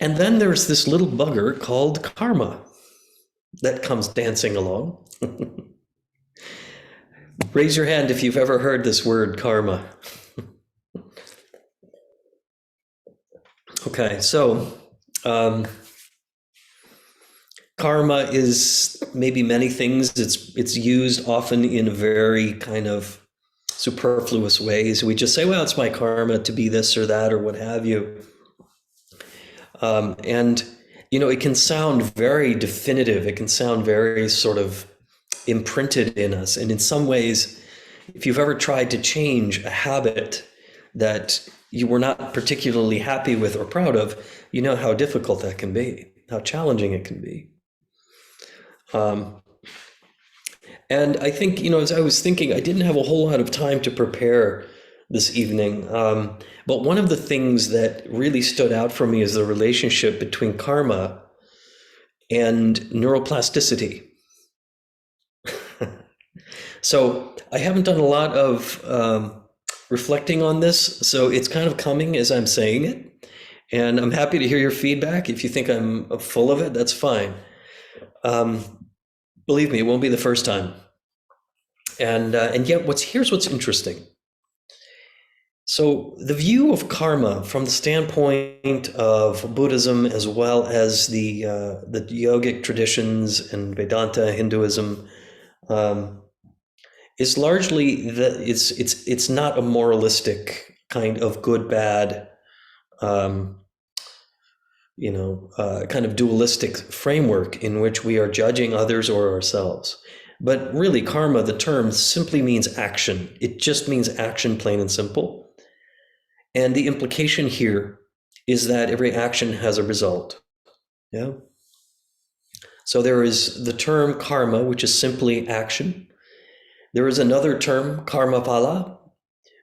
And then there's this little bugger called karma that comes dancing along. Raise your hand if you've ever heard this word karma. Okay, so karma is maybe many things. It's used often in very kind of superfluous ways. We just say, well, it's my karma to be this or that or what have you. And, you know, it can sound very definitive. It can sound very sort of imprinted in us. And in some ways, if you've ever tried to change a habit that you were not particularly happy with or proud of, you know how difficult that can be, how challenging it can be. And I think, you know, as I was thinking, I didn't have a whole lot of time to prepare this evening. But one of the things that really stood out for me is the relationship between karma and neuroplasticity. So I haven't done a lot of reflecting on this, so it's kind of coming as I'm saying it. And I'm happy to hear your feedback. If you think I'm full of it, that's fine. Believe me, it won't be the first time. And yet, here's what's interesting. So the view of karma from the standpoint of Buddhism, as well as the yogic traditions and Vedanta Hinduism, is largely that it's not a moralistic kind of good bad, kind of dualistic framework in which we are judging others or ourselves. But really, karma, the term, simply means action. It just means action, plain and simple. And the implication here is that every action has a result. Yeah. So there is the term karma, which is simply action. There is another term, karmaphala,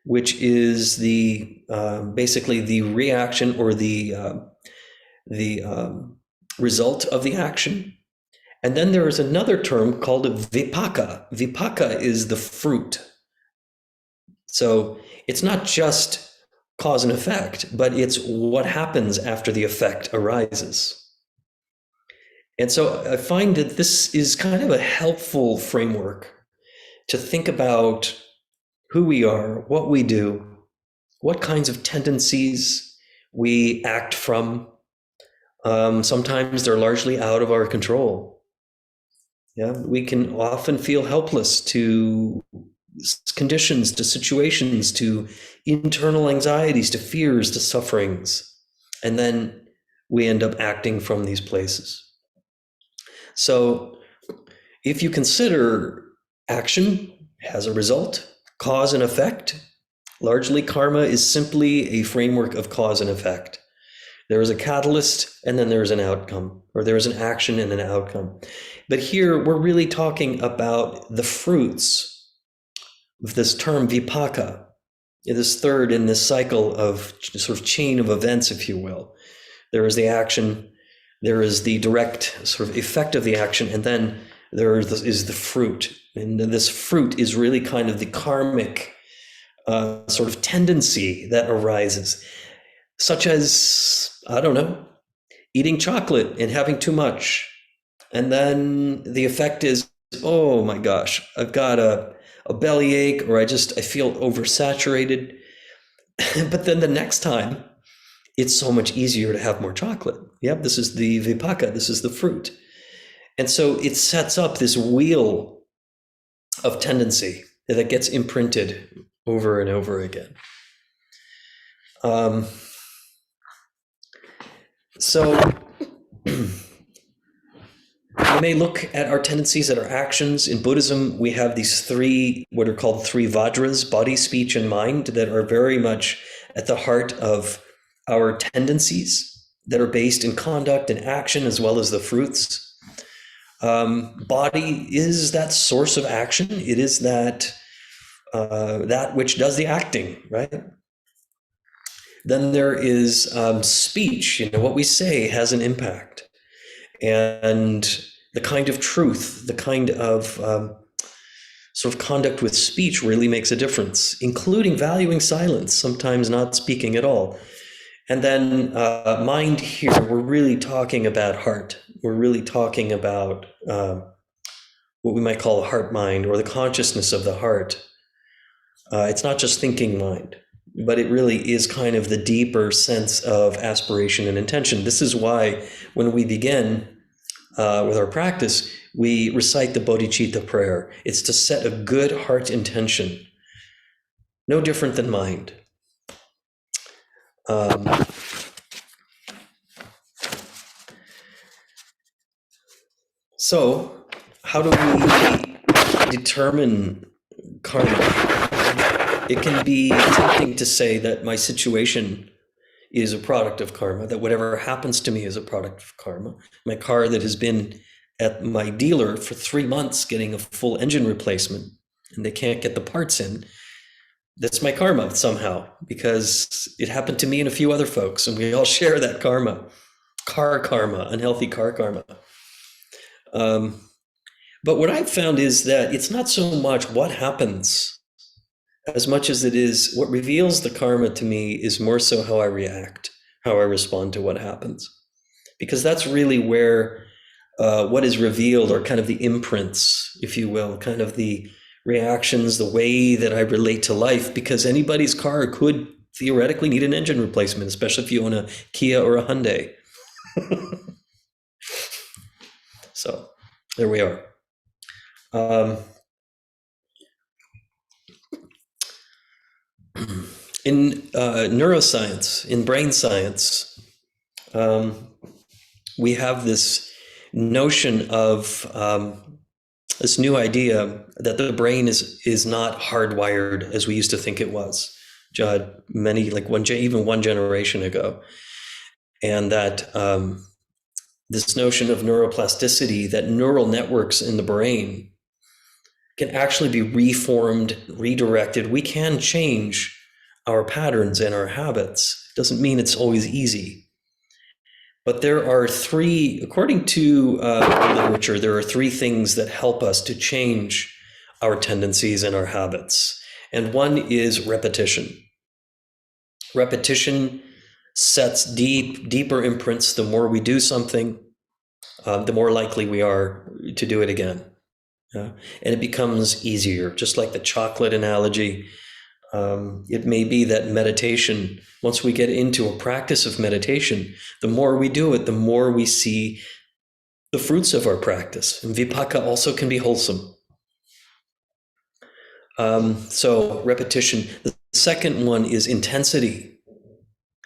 which is basically the reaction or the result of the action. And then there is another term called vipakka. Vipakka is the fruit. So it's not just cause and effect, but it's what happens after the effect arises. And so I find that this is kind of a helpful framework to think about who we are, what we do, what kinds of tendencies we act from. Sometimes they're largely out of our control. Yeah, we can often feel helpless to conditions, to situations, to internal anxieties, to fears, to sufferings. And then we end up acting from these places. So if you consider action has a result, cause and effect, largely karma is simply a framework of cause and effect. There is a catalyst and then there's an outcome, or there is an action and an outcome. But here we're really talking about the fruits of this term vipakka, this third in this cycle of sort of chain of events, if you will. There is the action, there is the direct sort of effect of the action, and then there is the fruit. And this fruit is really kind of the karmic sort of tendency that arises, such as, I don't know, eating chocolate and having too much. And then the effect is, oh my gosh, I've got a bellyache, or I feel oversaturated. But then the next time, it's so much easier to have more chocolate. Yep, this is the vipakka, this is the fruit. And so it sets up this wheel of tendency that gets imprinted over and over again. So we may look at our tendencies, at our actions. In Buddhism, we have these three, what are called three vajras, body, speech, and mind, that are very much at the heart of our tendencies that are based in conduct and action, as well as the fruits. Body is that source of action. It is that which does the acting, right? Then there is speech. What we say has an impact, and the kind of truth, the kind of sort of conduct with speech really makes a difference, including valuing silence, sometimes not speaking at all. And then mind here, we're really talking about heart. We're really talking about what we might call the heart mind, or the consciousness of the heart. It's not just thinking mind, but it really is kind of the deeper sense of aspiration and intention. This is why when we begin with our practice, we recite the bodhicitta prayer. It's to set a good heart intention, no different than mind. So how do we determine karma? It can be tempting to say that my situation is a product of karma, that whatever happens to me is a product of karma. My car that has been at my dealer for 3 months getting a full engine replacement, and they can't get the parts in, that's my karma somehow, because it happened to me and a few other folks, and we all share that karma. Car karma, unhealthy car karma. But what I've found is that it's not so much what happens as much as it is what reveals the karma to me is more so how I react, how I respond to what happens. Because that's really where what is revealed are kind of the imprints, if you will, kind of the reactions, the way that I relate to life, because anybody's car could theoretically need an engine replacement, especially if you own a Kia or a Hyundai. So there we are. In neuroscience, in brain science, we have this notion of this new idea that the brain is not hardwired as we used to think it was, many, like even one generation ago, and that this notion of neuroplasticity, that neural networks in the brain can actually be reformed, redirected. We can change our patterns and our habits. It doesn't mean it's always easy. But there are three, according to literature, there are three things that help us to change our tendencies and our habits. And one is repetition. Repetition sets deeper imprints. The more we do something, the more likely we are to do it again. And it becomes easier, just like the chocolate analogy. It may be that meditation, once we get into a practice of meditation, the more we do it, the more we see the fruits of our practice. And vipakka also can be wholesome. So repetition. The second one is intensity.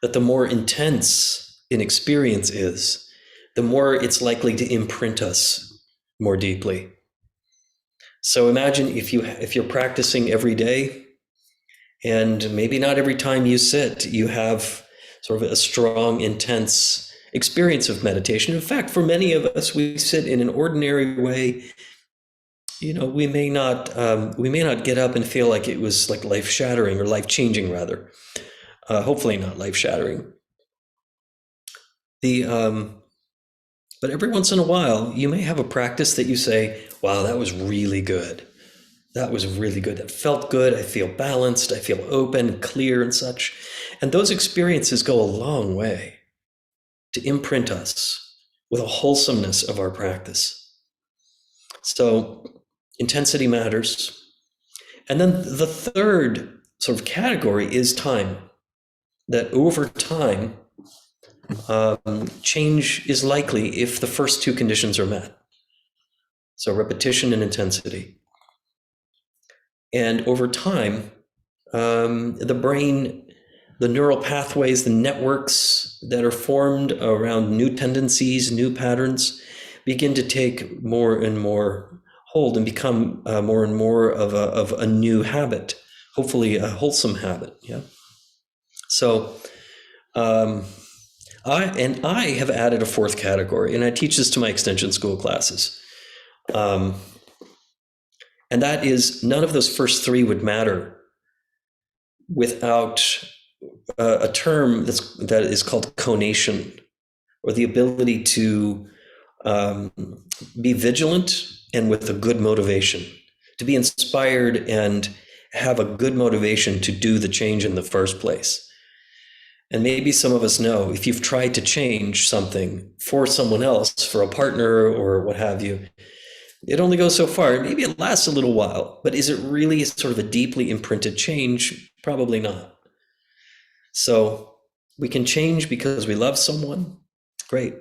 That the more intense an experience is, the more it's likely to imprint us more deeply. So imagine if you're practicing every day, and maybe not every time you sit, you have sort of a strong, intense experience of meditation. In fact, for many of us, we sit in an ordinary way. You know, we may not get up and feel like it was like life-shattering or life-changing, rather. Hopefully not life-shattering. But every once in a while, you may have a practice that you say, wow, that was really good. That was really good. That felt good. I feel balanced. I feel open, clear, and such. And those experiences go a long way to imprint us with a wholesomeness of our practice. So intensity matters. And then the third sort of category is time. That over time, change is likely if the first two conditions are met. So repetition and intensity. And over time, the brain, the neural pathways, the networks that are formed around new tendencies, new patterns, begin to take more and more hold and become more and more of a new habit, hopefully a wholesome habit. Yeah. So I have added a fourth category, and I teach this to my extension school classes. And that is, none of those first three would matter without a term that is called conation, or the ability to be vigilant and with a good motivation, to be inspired and have a good motivation to do the change in the first place. And maybe some of us know if you've tried to change something for someone else, for a partner or what have you, it only goes so far. Maybe it lasts a little while, but is it really sort of a deeply imprinted change? Probably not. So we can change because we love someone. Great.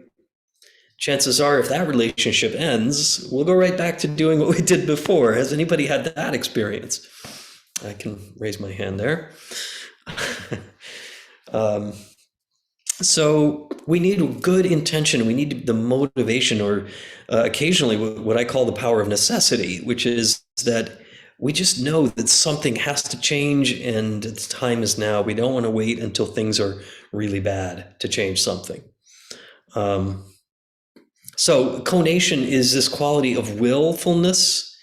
Chances are, if that relationship ends, we'll go right back to doing what we did before. Has anybody had that experience? I can raise my hand there. So we need good intention. We need the motivation, or occasionally what I call the power of necessity, which is that we just know that something has to change and its time is now. We don't want to wait until things are really bad to change something. So conation is this quality of willfulness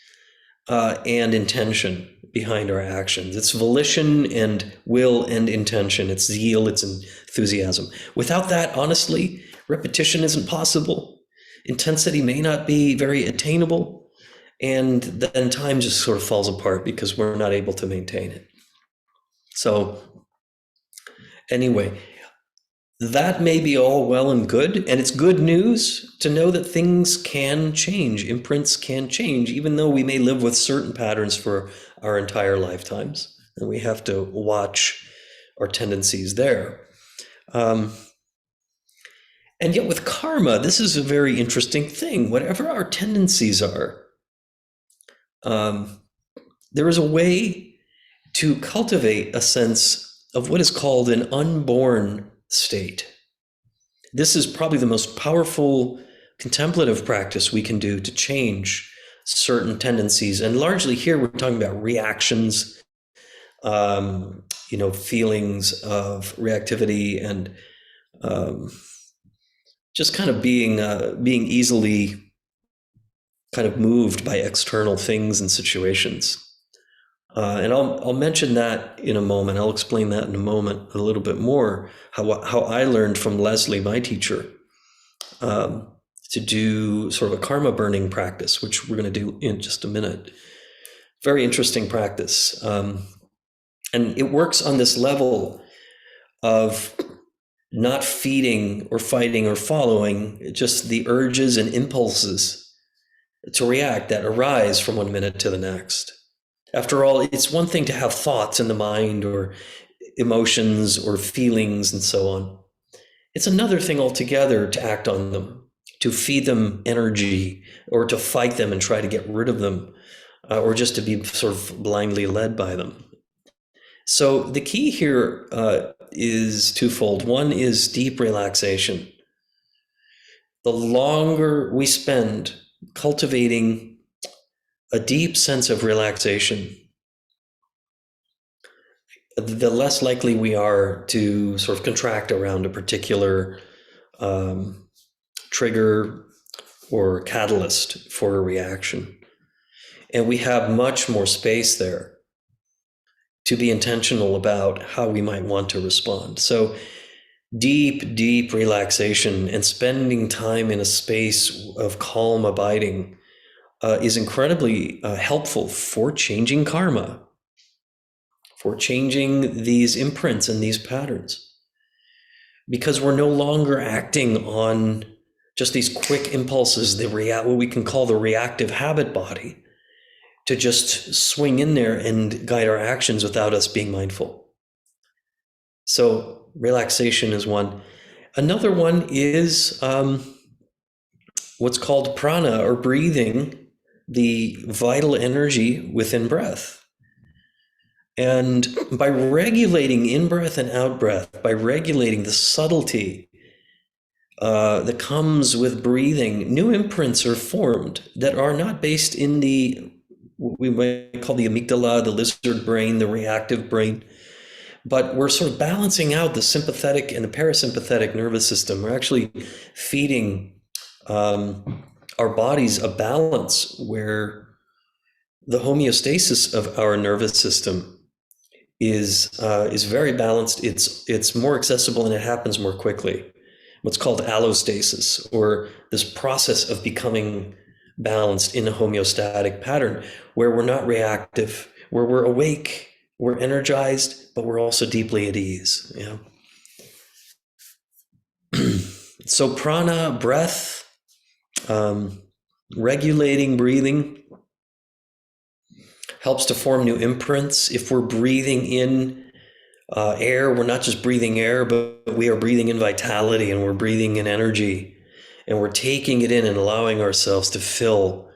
and intention behind our actions. It's volition and will and intention. It's zeal, it's enthusiasm. Without that, honestly, repetition isn't possible. Intensity may not be very attainable. And then time just sort of falls apart because we're not able to maintain it. So anyway, that may be all well and good, and it's good news to know that things can change, imprints can change, even though we may live with certain patterns for our entire lifetimes, and we have to watch our tendencies there. And yet with karma, this is a very interesting thing. Whatever our tendencies are, there is a way to cultivate a sense of what is called an unborn state. This is probably the most powerful contemplative practice we can do to change certain tendencies. And largely here we're talking about reactions, feelings of reactivity and just kind of being easily kind of moved by external things and situations. And I'll mention that in a moment. I'll explain that in a moment a little bit more, how I learned from Leslie, my teacher, to do sort of a karma burning practice, which we're going to do in just a minute. Very interesting practice. And it works on this level of not feeding or fighting or following just the urges and impulses to react that arise from one minute to the next. After all, it's one thing to have thoughts in the mind or emotions or feelings and so on. It's another thing altogether to act on them, to feed them energy, or to fight them and try to get rid of them, or just to be sort of blindly led by them. So the key here is twofold. One is deep relaxation. The longer we spend cultivating a deep sense of relaxation, the less likely we are to sort of contract around a particular trigger or catalyst for a reaction. And we have much more space there to be intentional about how we might want to respond. So deep relaxation and spending time in a space of calm abiding is incredibly helpful for changing karma, for changing these imprints and these patterns. Because we're no longer acting on just these quick impulses, what we can call the reactive habit body, to just swing in there and guide our actions without us being mindful. So relaxation is one. Another one is what's called prana, or breathing, the vital energy within breath. And by regulating in-breath and out-breath, by regulating the subtlety that comes with breathing, new imprints are formed that are not based in what we might call the amygdala, the lizard brain, the reactive brain, but we're sort of balancing out the sympathetic and the parasympathetic nervous system. We're actually feeding our bodies a balance where the homeostasis of our nervous system is very balanced. It's more accessible and it happens more quickly. What's called allostasis, or this process of becoming balanced in a homeostatic pattern where we're not reactive, where we're awake, we're energized, but we're also deeply at ease. So prana, breath, regulating breathing helps to form new imprints. If we're breathing in air, we're not just breathing air, but we are breathing in vitality, and we're breathing in energy, and we're taking it in and allowing ourselves to fill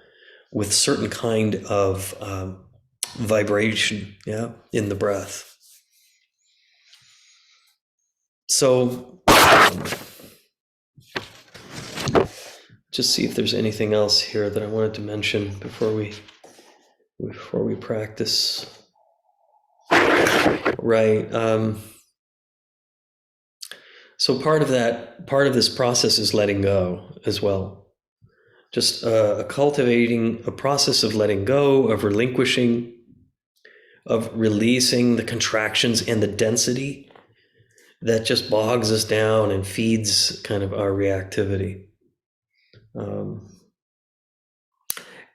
with certain kind of vibration, in the breath. So just see if there's anything else here that I wanted to mention before we practice. Right. So part of this process is letting go as well. Just cultivating a process of letting go, of relinquishing, of releasing the contractions and the density that just bogs us down and feeds kind of our reactivity.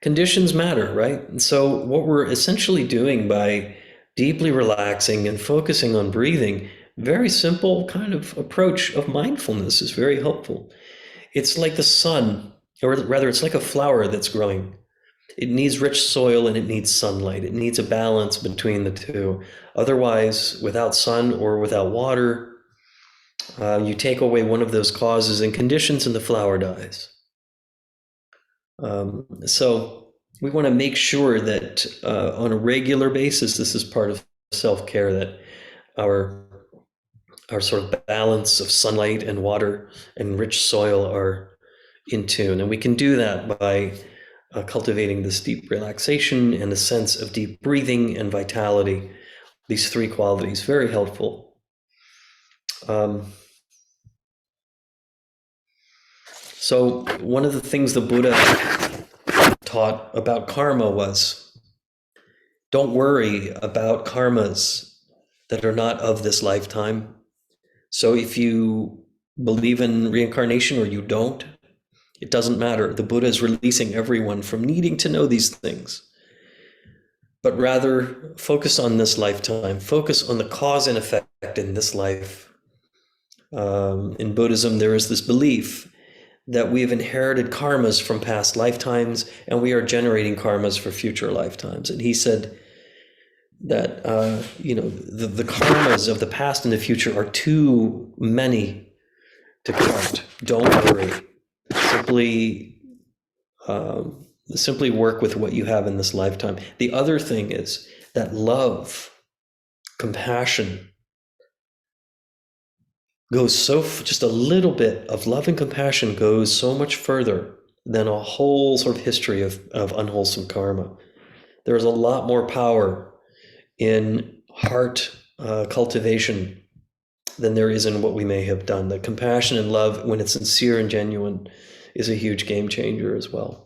Conditions matter, right? And so what we're essentially doing by deeply relaxing and focusing on breathing, very simple kind of approach of mindfulness is very helpful. It's like the sun, or rather it's like a flower that's growing. It needs rich soil and it needs sunlight. It needs a balance between the two. Otherwise, without sun or without water, you take away one of those causes and conditions and the flower dies. So we want to make sure that on a regular basis, this is part of self-care, that our sort of balance of sunlight and water and rich soil are in tune. And we can do that by cultivating this deep relaxation and a sense of deep breathing and vitality. These three qualities, very helpful. So one of the things the Buddha taught about karma was, don't worry about karmas that are not of this lifetime. So if you believe in reincarnation or you don't, it doesn't matter. The Buddha is releasing everyone from needing to know these things, but rather focus on this lifetime, focus on the cause and effect in this life. In Buddhism, there is this belief that we have inherited karmas from past lifetimes, and we are generating karmas for future lifetimes. And he said that the karmas of the past and the future are too many to count. Don't worry. Simply work with what you have in this lifetime. The other thing is that love, compassion, goes just a little bit of love and compassion goes so much further than a whole sort of history of unwholesome karma. There's a lot more power in heart cultivation than there is in what we may have done. The compassion and love, when it's sincere and genuine, is a huge game changer as well.